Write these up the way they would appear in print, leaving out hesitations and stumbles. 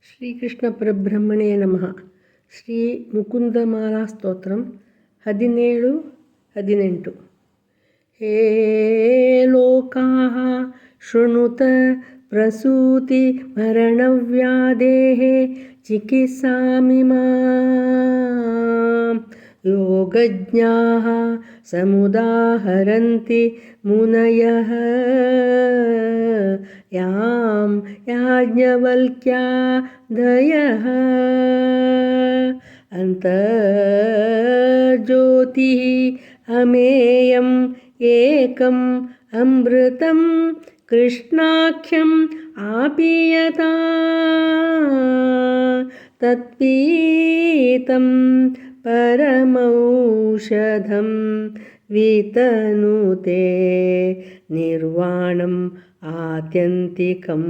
ಶ್ರೀಕೃಷ್ಣ ಪರಬ್ರಹ್ಮಣೇ ನಮಃ. ಶ್ರೀ ಮುಕುಂದಮಾಲಾ ಸ್ತೋತ್ರಂ 17-18. ಹೇ ಲೋಕಾಃ ಶೃಣುತ ಪ್ರಸೂತಿ ಮರಣವ್ಯಾಧೇಃ ಚಿಕಿತ್ಸಾಮಿಮಾಂ ಯೋಗಜ್ಞಾಃ ಸಮುದಾಹರಂತಿ ಮುನಯಃ ಯಾಂ ಯಾಜ್ಞವಲ್ಕ್ಯಾದಯಃ ಅಂತರ್ಜ್ಯೋತಿಃ ಅಮೇಯಂ ಏಕಂ ಅಮೃತಂ ಕೃಷ್ಣಾಖ್ಯಂ ಆಪೀಯತಾ ತತ್ಪೀತಂ ಪರಮೌಷಧಂ ವಿತನುತೆ ನಿರ್ವಾಣಂ ಆತ್ಯಂತಿಕಂ.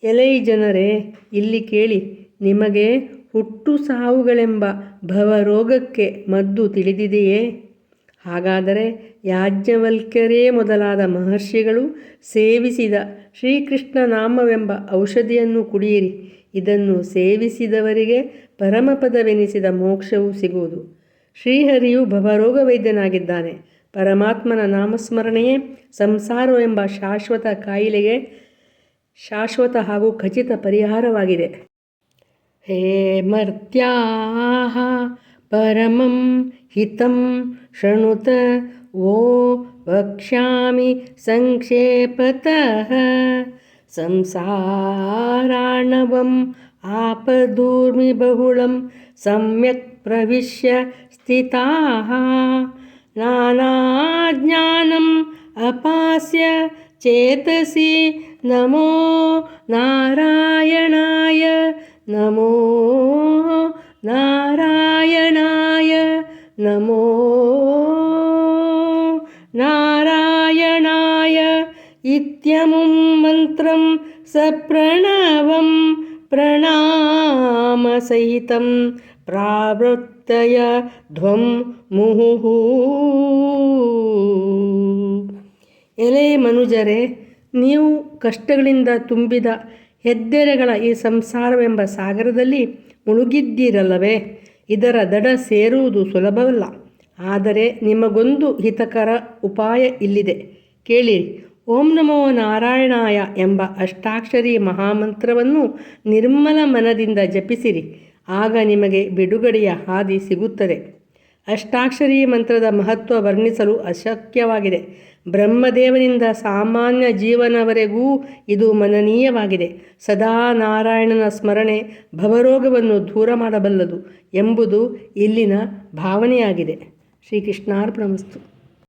ಎಲೈ ಜನರೇ, ಇಲ್ಲಿ ಕೇಳಿ. ನಿಮಗೆ ಹುಟ್ಟು ಸಾವುಗಳೆಂಬ ಭವರೋಗಕ್ಕೆ ಮದ್ದು ತಿಳಿದಿದೆಯೇ? ಹಾಗಾದರೆ ಯಾಜ್ಞವಲ್ಕ್ಯರೇ ಮೊದಲಾದ ಮಹರ್ಷಿಗಳು ಸೇವಿಸಿದ ಶ್ರೀಕೃಷ್ಣ ನಾಮವೆಂಬ ಔಷಧಿಯನ್ನು ಕುಡಿಯಿರಿ. ಇದನ್ನು ಸೇವಿಸಿದವರಿಗೆ ಪರಮಪದವೆನಿಸಿದ ಮೋಕ್ಷವು ಸಿಗುವುದು. ಶ್ರೀಹರಿಯು ಭವರೋಗ ವೈದ್ಯನಾಗಿದ್ದಾನೆ. ಪರಮಾತ್ಮನ ನಾಮಸ್ಮರಣೆಯೇ ಸಂಸಾರವೆಂಬ ಶಾಶ್ವತ ಕಾಯಿಲೆಗೆ ಶಾಶ್ವತ ಹಾಗೂ ಖಚಿತ ಪರಿಹಾರವಾಗಿದೆ. ಹೇ ಮರ್ತ್ಯಾಃ ಪರಮಂ ಹಿತಂ ಶೃಣುತ ವೋ ವಕ್ಷ್ಯಾಮಿ ಸಂಕ್ಷೇಪತಃ ಸಂಸಾರಾಣವಂ ಆಪದೂರ್ಮಿ ಬಹುಳಂ ಸಮ್ಯಕ್ ಪ್ರವಿಶ್ಯ ಸ್ಥಿತಾಃ ನಾನಾಜ್ಞಾನಂ ಅಪಾಸ್ಯ ಚೇತಸಿ ನಮೋ ನಾರಾಯಣಾಯ ನಮೋ ನಾರಾಯಣಾಯ ನಮೋ ನಾರಾಯಣಾಯ ಇತ್ಯಮುಂ ಮಂತ್ರಂ ಸಪ್ರಣವಂ ಪ್ರಣಾಮಸಹಿತಂ ಪ್ರಾವೃತ್ತಯ ಧ್ವಂ ಮುಹುಹು. ಎಲೆ ಮನುಜರೇ, ನೀವು ಕಷ್ಟಗಳಿಂದ ತುಂಬಿದ ಹೆದ್ದೆರೆಗಳ ಈ ಸಂಸಾರವೆಂಬ ಸಾಗರದಲ್ಲಿ ಮುಳುಗಿದ್ದೀರಲ್ಲವೇ? ಇದರ ದಡ ಸೇರುವುದು ಸುಲಭವಲ್ಲ. ಆದರೆ ನಿಮಗೊಂದು ಹಿತಕರ ಉಪಾಯ ಇಲ್ಲಿದೆ, ಕೇಳಿರಿ. ಓಂ ನಮೋ ನಾರಾಯಣಾಯ ಎಂಬ ಅಷ್ಟಾಕ್ಷರಿ ಮಹಾಮಂತ್ರವನ್ನು ನಿರ್ಮಲ ಮನದಿಂದ ಜಪಿಸಿರಿ. ಆಗ ನಿಮಗೆ ಬಿಡುಗಡೆಯ ಹಾದಿ ಸಿಗುತ್ತದೆ. ಅಷ್ಟಾಕ್ಷರಿ ಮಂತ್ರದ ಮಹತ್ವ ವರ್ಣಿಸಲು ಅಶಕ್ಯವಾಗಿದೆ. ಬ್ರಹ್ಮದೇವನಿಂದ ಸಾಮಾನ್ಯ ಜೀವನವರೆಗೂ ಇದು ಮನನೀಯವಾಗಿದೆ. ಸದಾ ನಾರಾಯಣನ ಸ್ಮರಣೆ ಭವರೋಗವನ್ನು ದೂರ ಮಾಡಬಲ್ಲದು ಎಂಬುದು ಇಲ್ಲಿನ ಭಾವನೆಯಾಗಿದೆ. ಶ್ರೀಕೃಷ್ಣಾರ್ಪಣಮಸ್ತು.